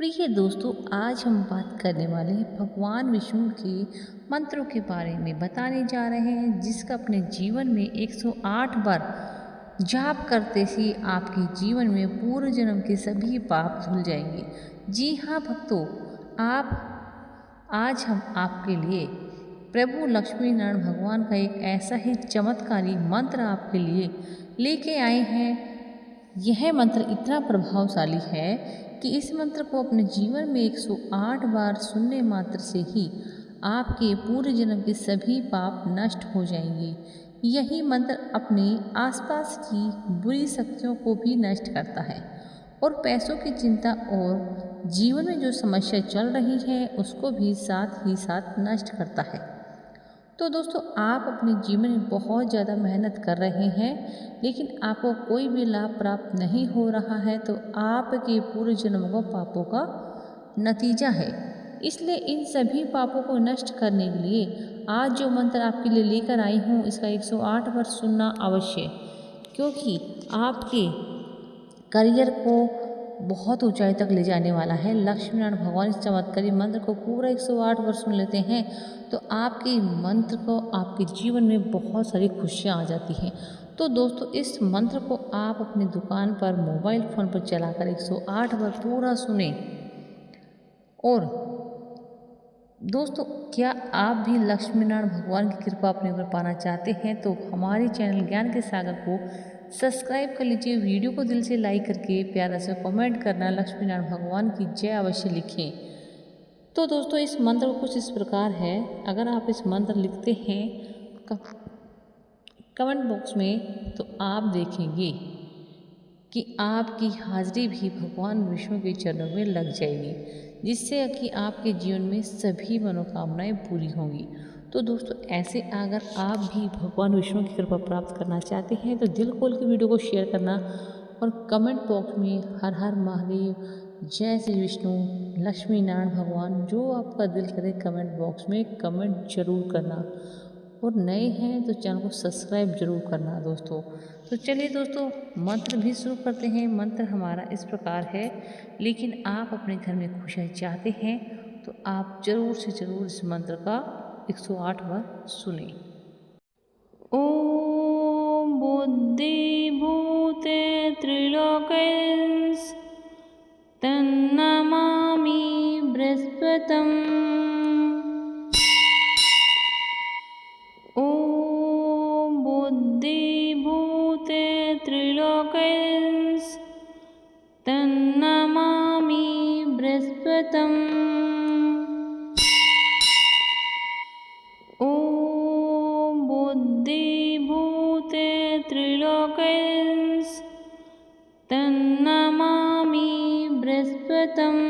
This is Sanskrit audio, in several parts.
प्रिय दोस्तों, आज हम बात करने वाले हैं भगवान विष्णु के मंत्रों के बारे में बताने जा रहे हैं, जिसका अपने जीवन में 108 बार जाप करते ही आपके जीवन में पूर्व जन्म के सभी पाप धुल जाएंगे। जी हाँ भक्तों, आज हम आपके लिए प्रभु लक्ष्मी नारायण भगवान का एक ऐसा ही चमत्कारी मंत्र आपके लिए लेके आए हैं। यह मंत्र इतना प्रभावशाली है कि इस मंत्र को अपने जीवन में 108 बार सुनने मात्र से ही आपके पूर्व जन्म के सभी पाप नष्ट हो जाएंगे। यही मंत्र अपने आसपास की बुरी शक्तियों को भी नष्ट करता है और पैसों की चिंता और जीवन में जो समस्या चल रही है उसको भी साथ ही साथ नष्ट करता है। तो दोस्तों, आप अपने जीवन में बहुत ज़्यादा मेहनत कर रहे हैं लेकिन आपको कोई भी लाभ प्राप्त नहीं हो रहा है, तो आपके पूर्व जन्मों पापों का नतीजा है। इसलिए इन सभी पापों को नष्ट करने के लिए आज जो मंत्र आपके लिए लेकर आई हूँ, इसका 108 बार सुनना अवश्य, क्योंकि आपके करियर को बहुत ऊंचाई तक ले जाने वाला है। लक्ष्मी नारायण भगवान इस चमत्कारी मंत्र को पूरा 108 बार सुन लेते हैं तो आपके मंत्र को आपके जीवन में बहुत सारी खुशियाँ आ जाती हैं। तो दोस्तों, इस मंत्र को आप अपनी दुकान पर मोबाइल फ़ोन पर चलाकर 108 बार पूरा सुने। और दोस्तों, क्या आप भी लक्ष्मी नारायण भगवान की कृपा अपने ऊपर पाना चाहते हैं तो हमारे चैनल ज्ञान के सागर को सब्सक्राइब कर लीजिए। वीडियो को दिल से लाइक करके प्यारा से कमेंट करना, लक्ष्मी नारायण भगवान की जय अवश्य लिखें। तो दोस्तों, इस मंत्र कुछ इस प्रकार है। अगर आप इस मंत्र लिखते हैं कमेंट बॉक्स में तो आप देखेंगे कि आपकी हाजिरी भी भगवान विष्णु के चरणों में लग जाएगी, जिससे कि आपके जीवन में सभी मनोकामनाएं पूरी होंगी। तो दोस्तों, ऐसे अगर आप भी भगवान विष्णु की कृपा प्राप्त करना चाहते हैं तो दिल खोल के वीडियो को शेयर करना और कमेंट बॉक्स में हर हर महादेव, जय श्री विष्णु, लक्ष्मी नारायण भगवान, जो आपका दिल करे कमेंट बॉक्स में कमेंट जरूर करना। और नए हैं तो चैनल को सब्सक्राइब जरूर करना दोस्तों। तो चलिए दोस्तों, मंत्र भी शुरू करते हैं। मंत्र हमारा इस प्रकार है, लेकिन आप अपने घर में खुशियाँ चाहते हैं तो आप जरूर से जरूर इस मंत्र का 108 बार सुने। ओम बुद्धि भूते त्रिलोकैस् तन्नमामि बृहस्पतिम्। ओम बुद्धि भूते त्रिलोकैस् तन्नमामि बृहस्पतिम्। ओम बुद्धि भूते त्रिलोकैस् तन्नमामि बृहस्पतिम्।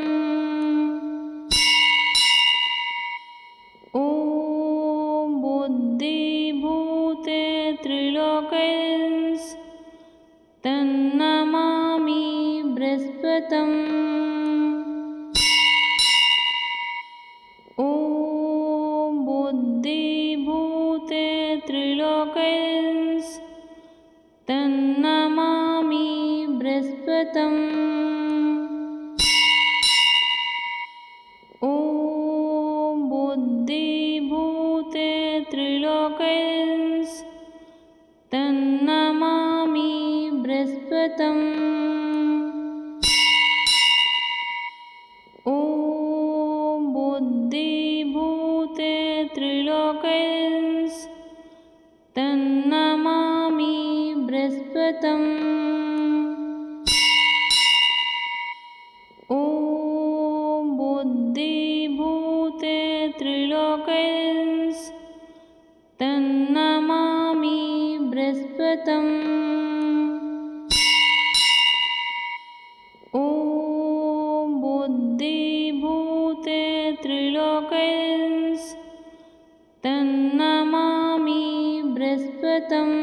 ओम बुद्धि भूते त्रिलोकैस् तन्नमामि बृहस्पतिम्। ओम बुद्धि भूते त्रिलोकैस् तन्नमामि बृहस्पतिम्। ओम बुद्धि भूते त्रिलोकैस् तन्नमामि बृहस्पतिम्। ओम बुद्धि भूते त्रिलोकैस् तन्नमामि बृहस्पतिम्। ओम बुद्धि भूते त्रिलोकैस् तन्नमामि बृहस्पतिम्। ओम बुद्धि भूते त्रिलोकैस् तन्नमामि बृहस्पतिम्।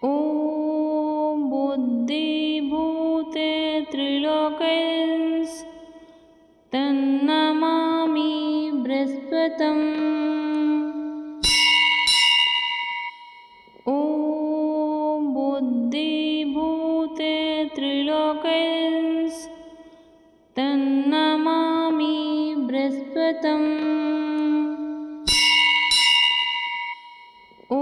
ओम बुद्धि भूते त्रिलोकैस् तन्नमामि बृहस्पतिम्। ओम बुद्धि भूते त्रिलोकैस् तन्नमामि बृहस्पतिम्। ॐ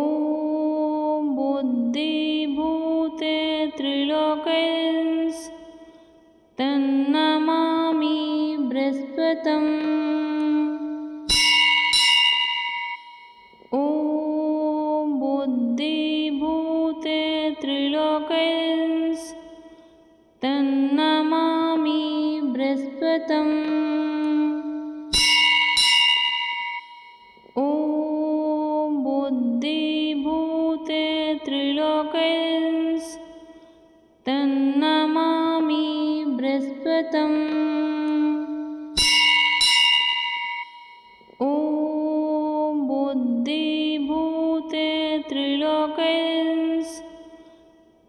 बुद्धिभूते त्रिलोकैस् तन्नमामि बृहस्पतिम्। ॐ बुद्धिभूते त्रिलोकैस् तन्नमामि बृहस्पतिम्। ॐ बुद्धिभूते त्रिलोकैस् तन्नमामि बृहस्पतिम्। ॐ बुद्धिभूते त्रिलोकैस्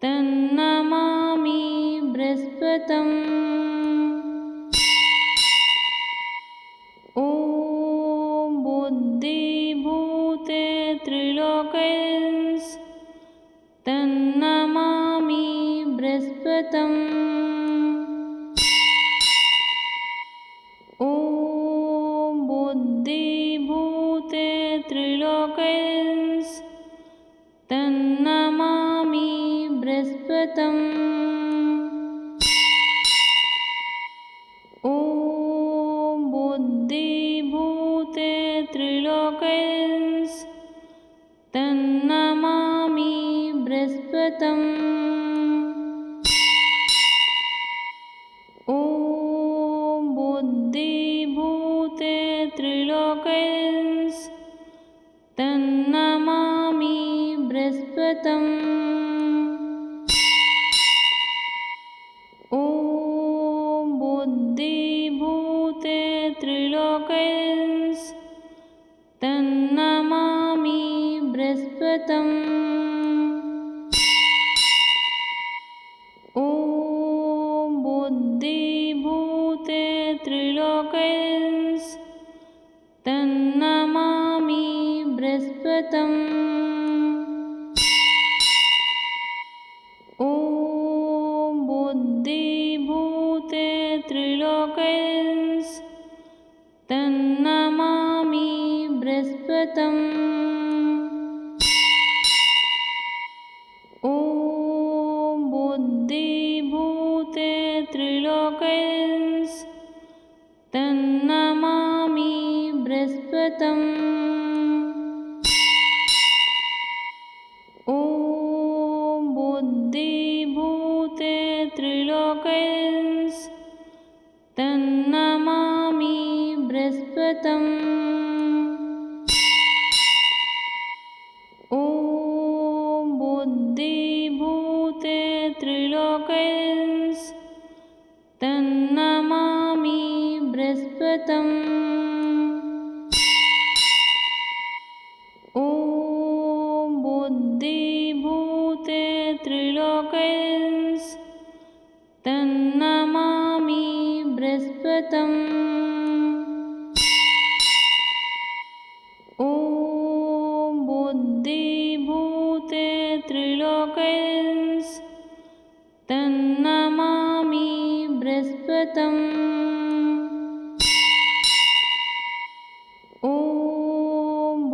तन्नमामि बृहस्पतिम्। ॐ बुद्धिभूते त्रिलोकैस् तन्नमामि बृहस्पतिम्। ॐ बुद्धिभूते त्रिलोकैस् तन्नमामि बृहस्पतिम्। ॐ बुद्धिभूते त्रिलोकैस् तन्नमामि बृहस्पतिम्। ॐ बुद्धिभूते त्रिलोकैस् तन्नमामि बृहस्पतिम्। ॐ बुद्धिभूते त्रिलोकैस् तन्नमामि बृहस्पतिम्। ॐ बुद्धिभूते त्रिलोकैस् तन्नमामि बृहस्पतिम्। ॐ बुद्धिभूते त्रिलोकैस् तन्नमामि बृहस्पतिम्। ॐ बुद्धिभूते त्रिलोकैस् तन्नमामि बृहस्पतिम्। ॐ बुद्धिभूते त्रिलोकैस् तन्नमामि बृहस्पतिम्। ॐ बुद्धिभूते त्रिलोकैस् तन्नमामि बृहस्पतिम्। ॐ बुद्धिभूते त्रिलोकैस् तन्नमामि बृहस्पतिम्। ॐ बुद्धिभूते त्रिलोकैस् तन्नमामि बृहस्पतिम्। ॐ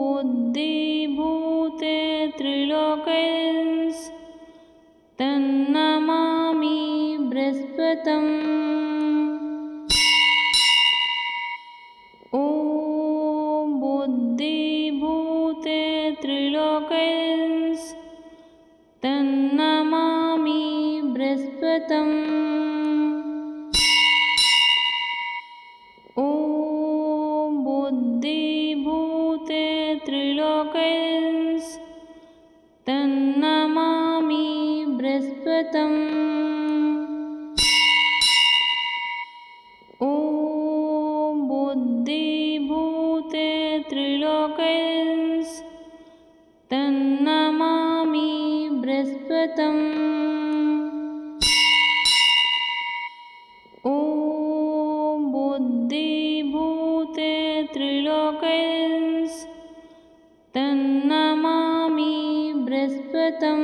बुद्धिभूते त्रिलोकैस् तन्नमामि बृहस्पतिम्। ॐ बुद्धिभूते त्रिलोकैस् तन्नमामि बृहस्पतिम्। ॐ बुद्धिभूते त्रिलोकैस् तन्नमामि बृहस्पतिम्। ॐ बुद्धिभूते त्रिलोकैस् तन्नमामि बृहस्पतिम्। ॐ बुद्धिभूते त्रिलोकैस् तन्नमामि बृहस्पतिम्।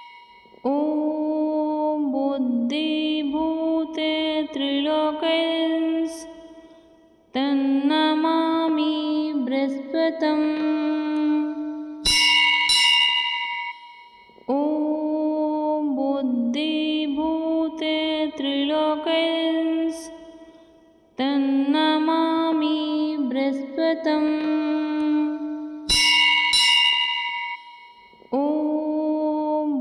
बृहस्पतम्। ॐ बुद्धिभूते त्रिलोकैस्तन्नमामि बृहस्पतम्। ॐ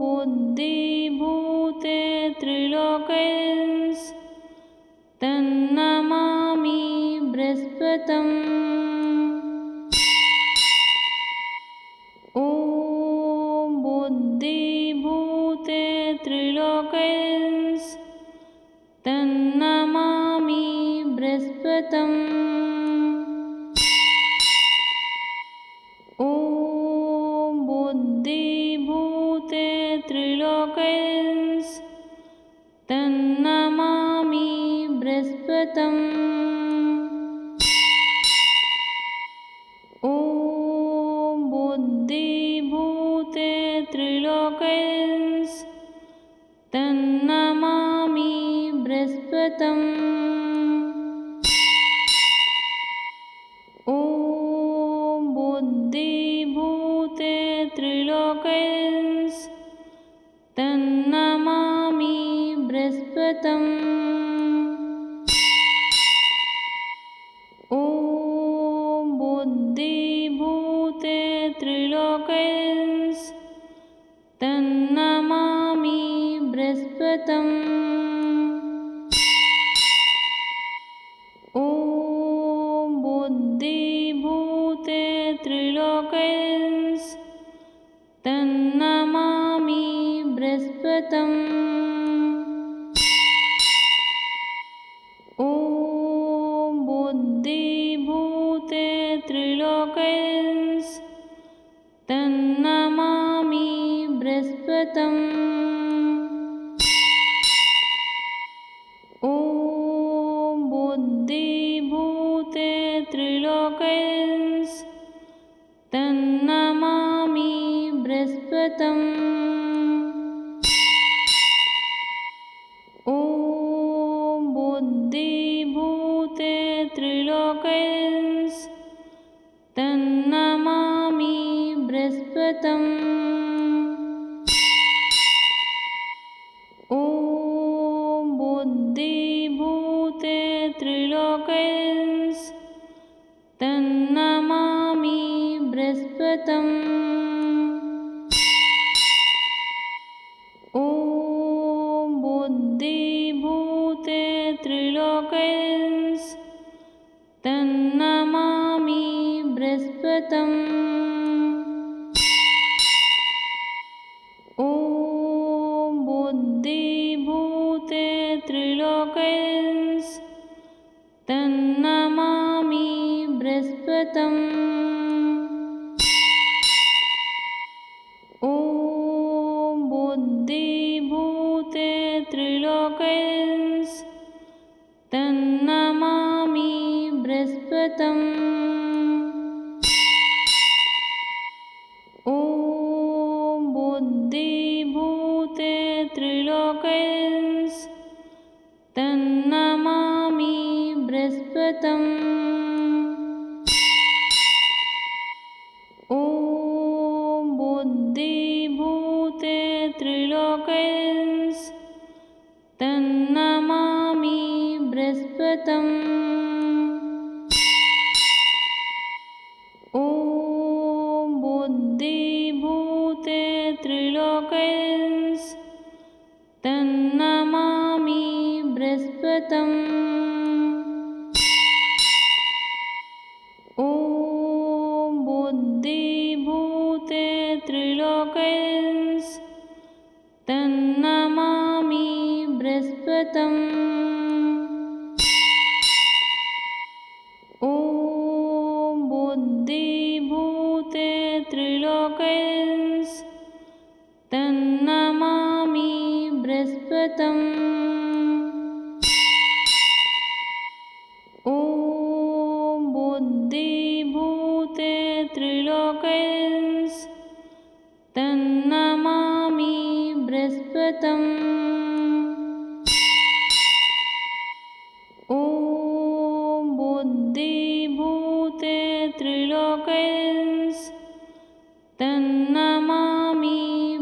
बुद्धिभूते त्रिलोकैस्तन्नमामि बृहस्पतम्। ॐ बुद्धिभूते त्रिलोकैस्तन्नमामि बृहस्पतम्। ॐ बुद्धिभूते त्रिलोकैस्तन्नमामि बृहस्पतम्। ॐ बुद्धिभूते त्रिलोकैस्तन्नमामि बृहस्पतम्। ॐ बुद्धिभूते त्रिलोकैस्तन्नमामि बृहस्पतम्। ॐ बुद्धिभूते त्रिलोकैस्तन्नमामि बृहस्पतम्। ॐ बुद्धिभूते त्रिलोकैस्तन्नमामि बृहस्पतम्। ॐ बुद्धिभूते त्रिलोकैस्तन्नमामि बृहस्पतम्। ॐ बुद्धिभूते त्रिलोकैस्तन्नमामि बृहस्पतम्। ॐ बुद्धिभूते त्रिलोकैस्तन्नमामि बृहस्पतम्। ॐ बुद्धिभूते त्रिलोकैस्तन्नमामि बृहस्पतम्। ॐ बुद्धिभूते त्रिलोकैस्तन्नमामि बृहस्पतम्। ॐ बुद्धिभूते त्रिलोकैस्तन्नमामि बृहस्पतम्। ॐ बुद्धिभूते त्रिलोकैस्तन्नमामि बृहस्पतम्। ॐ बुद्धिभूते त्रिलोकैस्तन्नमामि बृहस्पतम्। ॐ बुद्धिभूते त्रिलोकैस्तन्नमामि बृहस्पतम्। ॐ बुद्धिभूते त्रिलोकैस्तन्नमामि बृहस्पतम्। ॐ बुद्धिभूते त्रिलोकैस्तन्नमामि बृहस्पतम्। ॐ बुद्धिभूते त्रिलोकैस्तन्नमामि बृहस्पतम्। ॐ बुद्धिभूते त्रिलोकैस्तन्नमामि बृहस्पतम्। ॐ बुद्धिभूते त्रिलोकैस्तन्नमामि त्रिलोकैस् तन्नमामि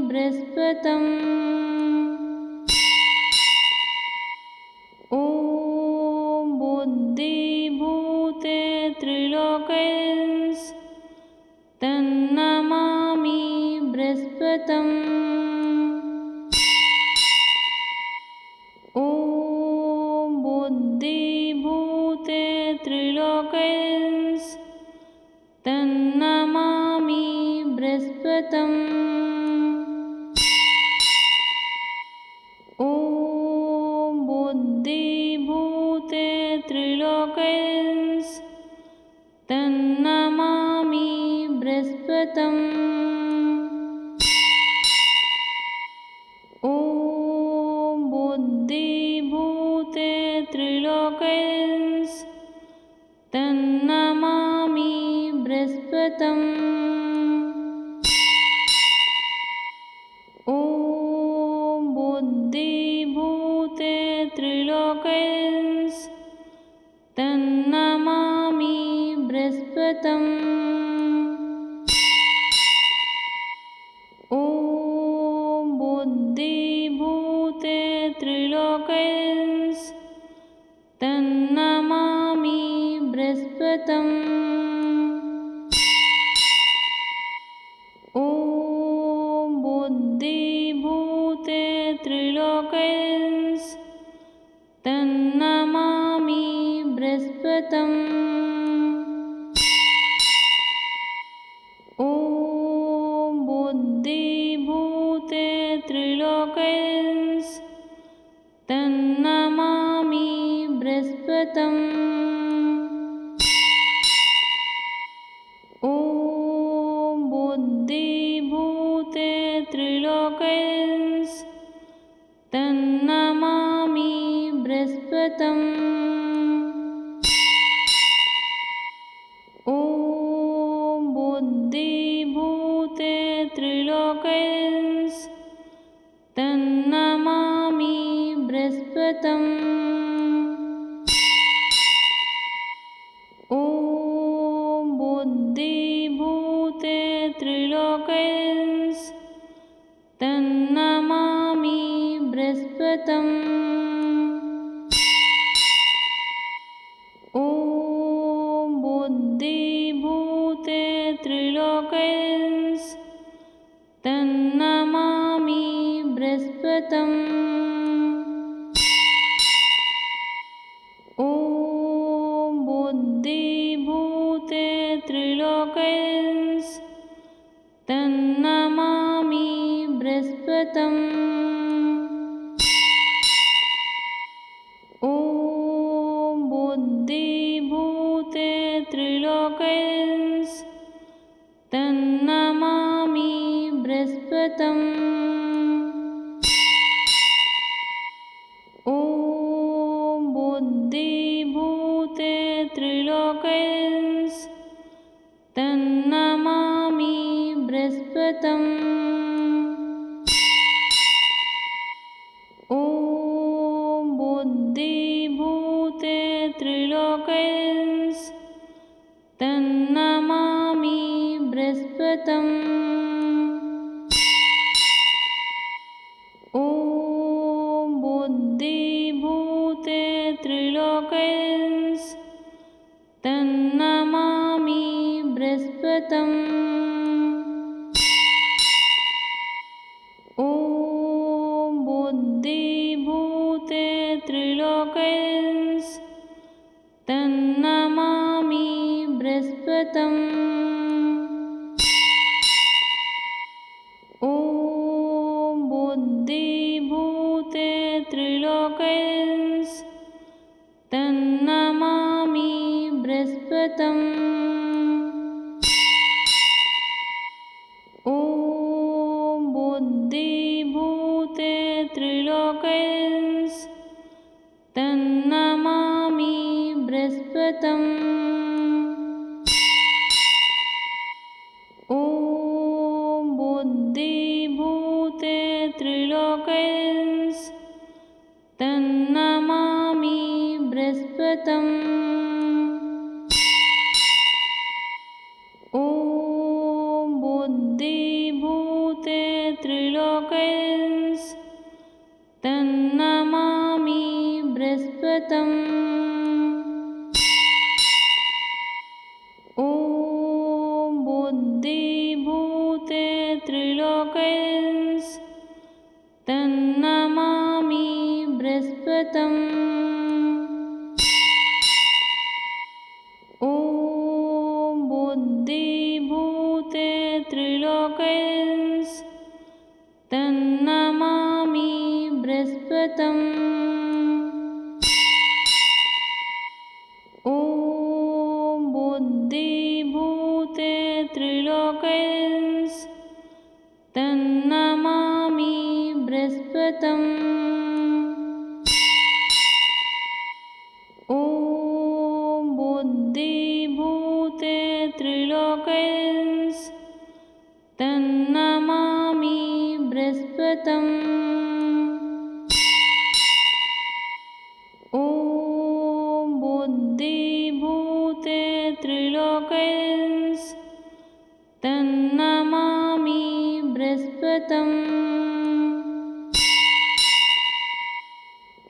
बृहस्पतिम्। ॐ बुद्धिभूते त्रिलोकैस् तन्नमामि बृहस्पतिम्। ॐ बुद्धिभूते त्रिलोकैस् तन्नमामि बृहस्पतिम्। ॐ बुद्धिभूते त्रिलोकैस् तन्नमामि बृहस्पतिम्। ॐ बुद्धिभूते त्रिलोकैस् तन्नमामि बृहस्पतिम्। ॐ बुद्धिभूते त्रिलोकैस् तन्नमामि बृहस्पतिम्। ॐ बुद्धिभूते त्रिलोकैस् तन्नमामि बृहस्पतिम्। ॐ बुद्धिभूते त्रिलोकैस् तन्नमामि बृहस्पतिम्। ॐ बुद्धिभूते त्रिलोकैस् तन्नमामि बृहस्पतिम्। ॐ बुद्धिभूते त्रिलोकैस् तन्नमामि बृहस्पतिम्। ॐ बुद्धिभूते त्रिलोकैस् तन्नमामि बृहस्पतिम्। ॐ बुद्धिभूते त्रिलोकैस् तन्नमामि बृहस्पतिम्। ॐ बुद्धिभूते त्रिलोकैस् तन्नमामि बृहस्पतिम्। ॐ बुद्धिभूते त्रिलोकैस् तन्नमामि बृहस्पतिम्। ॐ बुद्धिभूते त्रिलोकैस् तन्नमामि बृहस्पतिम्। ॐ बुद्धिभूते त्रिलोकैस् तन्नमामि बृहस्पतिम्। ॐ बुद्धिभूते त्रिलोकैस् तन्नमामि बृहस्पतिम्। ॐ बुद्धिभूते त्रिलोकैस् तन्नमामि बृहस्पतिम्। ॐ बुद्धिभूते त्रिलोकैस् तन्नमामि बृहस्पतिम्। ॐ बुद्धिभूते त्रिलोकैस् तन्नमामि बृहस्पतिम्। ॐ बुद्धिभूते त्रिलोकैस् तन्नमामि बृहस्पतिम्। ॐ बुद्धिभूते त्रिलोकैस् तन्नमामि बृहस्पतिम्। ॐ त्रिलोकैस् तन्नमामि बृहस्पतिम्। ॐ बुद्धिभूते त्रिलोकैस् तन्नमामि बृहस्पतिम्। ॐ बुद्धिभूते त्रिलोकैस् तन्नमामि बृहस्पतिम्। ॐ बुद्धिभूते त्रिलोकैस् तन्नमामि बृहस्पतिम्। ॐ बुद्धिभूते त्रिलोकैस् तन्नमामि बृहस्पतिम्। ॐ बुद्धिभूते त्रिलोकैस् तन्नमामि बृहस्पतिम्।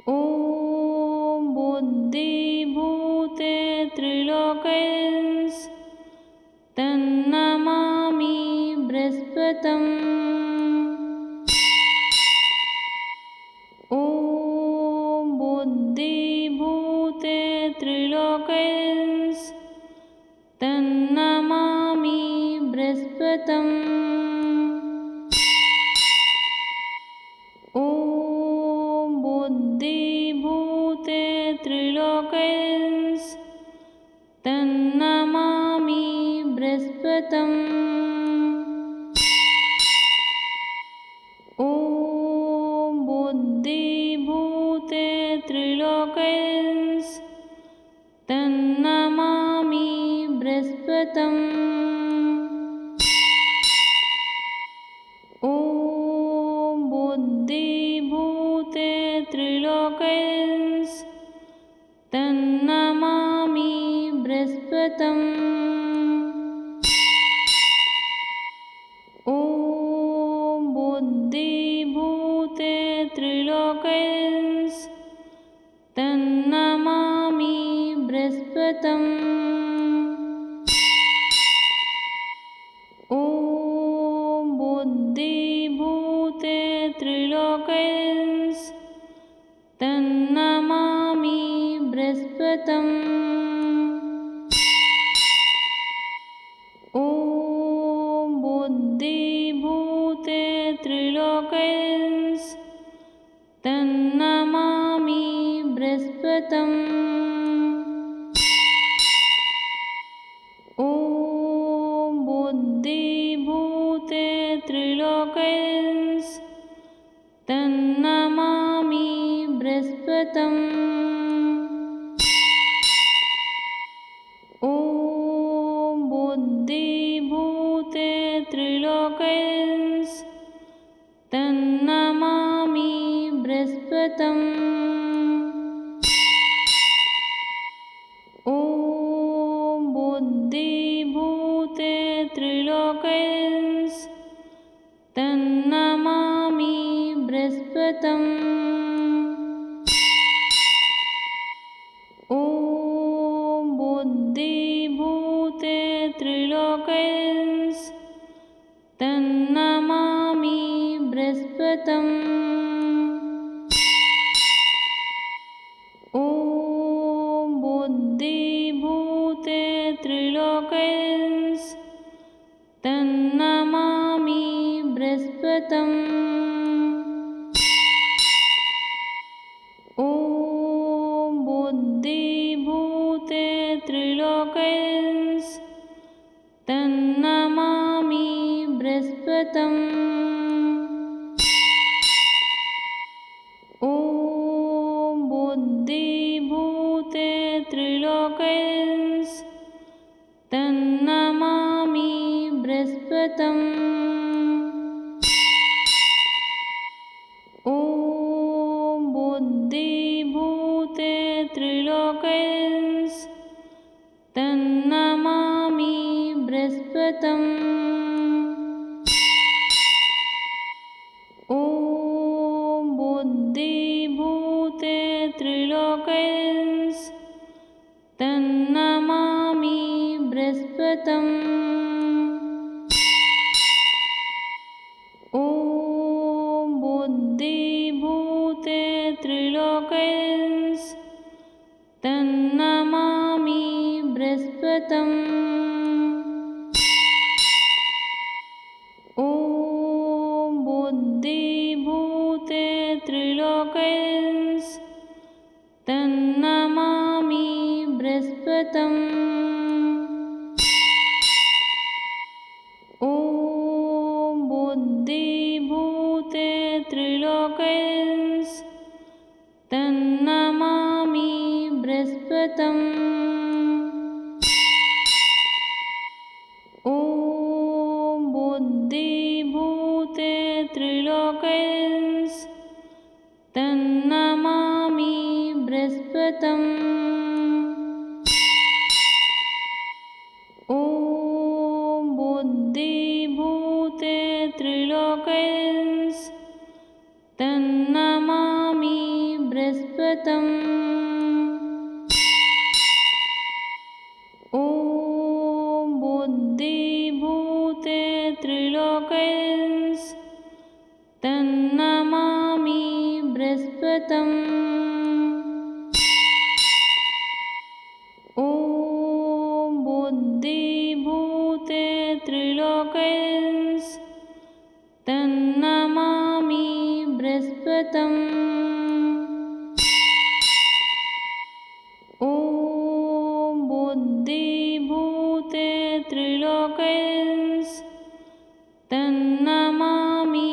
ॐ बुद्धिभूते त्रिलोकैस् तन्नमामि बृहस्पतिम्। ॐ बुद्धिभूते त्रिलोकैस् तन्नमामि बृहस्पतिम्। ॐ बुद्धिभूते त्रिलोकैस् तन्नमामि बृहस्पतिम्। ॐ बुद्धिभूते त्रिलोकैस् तन्नमामि बृहस्पतिम्। ॐ बुद्धिभूते त्रिलोकैस् तन्नमामि बृहस्पतिम्। ॐ बुद्धिभूते त्रिलोकैस् तन्नमामि बृहस्पतिम्। ॐ बुद्धिभूते त्रिलोकैस् तन्नमामि बृहस्पतिम्। ॐ बुद्धिभूते त्रिलोकैस् तन्नमामि बृहस्पतिम्। ॐ बुद्धिभूते त्रिलोकैस् तन्नमामि बृहस्पतिम्। ॐ बुद्धिभूते त्रिलोकैस् तन्नमामि बृहस्पतिम्। ॐ बुद्धिभूते त्रिलोकैस् तन्नमामि बृहस्पतिम्। ॐ बुद्धिभूते त्रिलोकैस् तन्नमामि बृहस्पतिम्। ॐ बुद्धिभूते त्रिलोकैस् तन्नमामि बृहस्पतिम्। ॐ बुद्धिभूते त्रिलोकैस् तन्नमामि बृहस्पतिम्। ॐ बुद्धिभूते त्रिलोकैस् तन्नमामि बृहस्पतिम्। ॐ बुद्धिभूते त्रिलोकैस् तन्नमामि बृहस्पतिम्। ॐ त्रिलोकैस् तन्नमामि बृहस्पतिम्। ॐ बुद्धिभूते त्रिलोकैस् तन्नमामि बृहस्पतिम्। ॐ बुद्धिभूते त्रिलोकैस् तन्नमामि बृहस्पतिम्। ॐ बुद्धिभूते त्रिलोकैस् तन्नमामि बृहस्पतिम्। ॐ बुद्धिभूते त्रिलोकैस् तन्नमामि बृहस्पतिम्। ॐ बुद्धिभूते त्रिलोकैस् तन्नमामि बृहस्पतिम्। ॐ बुद्धिभूते त्रिलोकैस् तन्नमामि बृहस्पतिम्। ॐ बुद्धिभूते त्रिलोकैस् तन्नमामि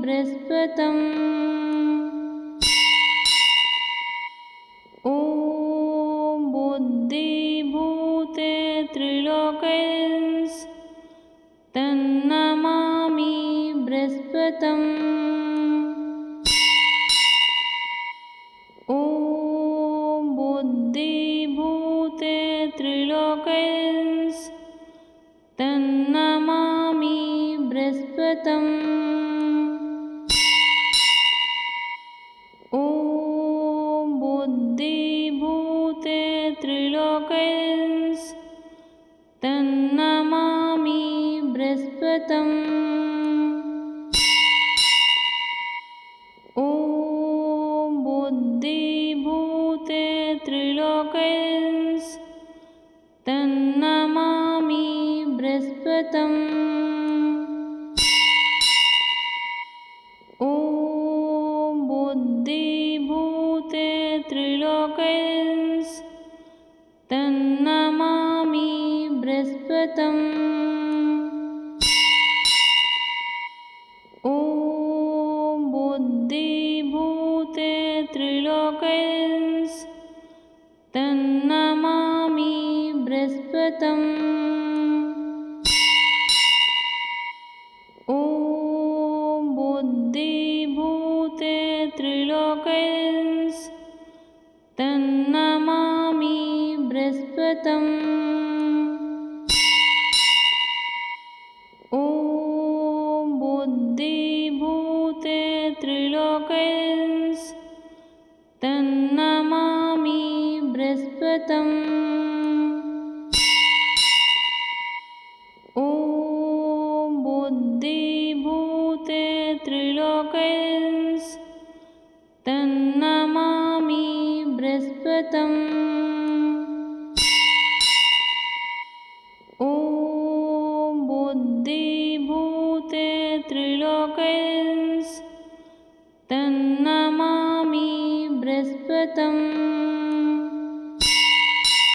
बृहस्पतिम्। ॐ बुद्धिभूते त्रिलोकैस् तन्नमामि बृहस्पतिम्। ॐ बुद्धिभूते त्रिलोकैस् तन्नमामि बृहस्पतिम्। ॐ बुद्धिभूते त्रिलोकैस् तन्नमामि बृहस्पतिम्। ॐ बुद्धिभूते त्रिलोकैस् तन्नमामि बृहस्पतिम्। ॐ बुद्धिभूते त्रिलोकैस् तन्नमामि बृहस्पतिम्। ॐ बुद्धिभूते त्रिलोकैस् तन्नमामि बृहस्पतिम्। ॐ बुद्धिभूते त्रिलोकैस् तन्नमामि बृहस्पतिम्। ॐ बुद्धिभूते त्रिलोकैस् तन्नमामि बृहस्पतिम्। ॐ बुद्धिभूते त्रिलोकैस् तन्नमामि बृहस्पतिम्। ॐ बुद्धिभूते त्रिलोकैस् तन्नमामि बृहस्पतिम्।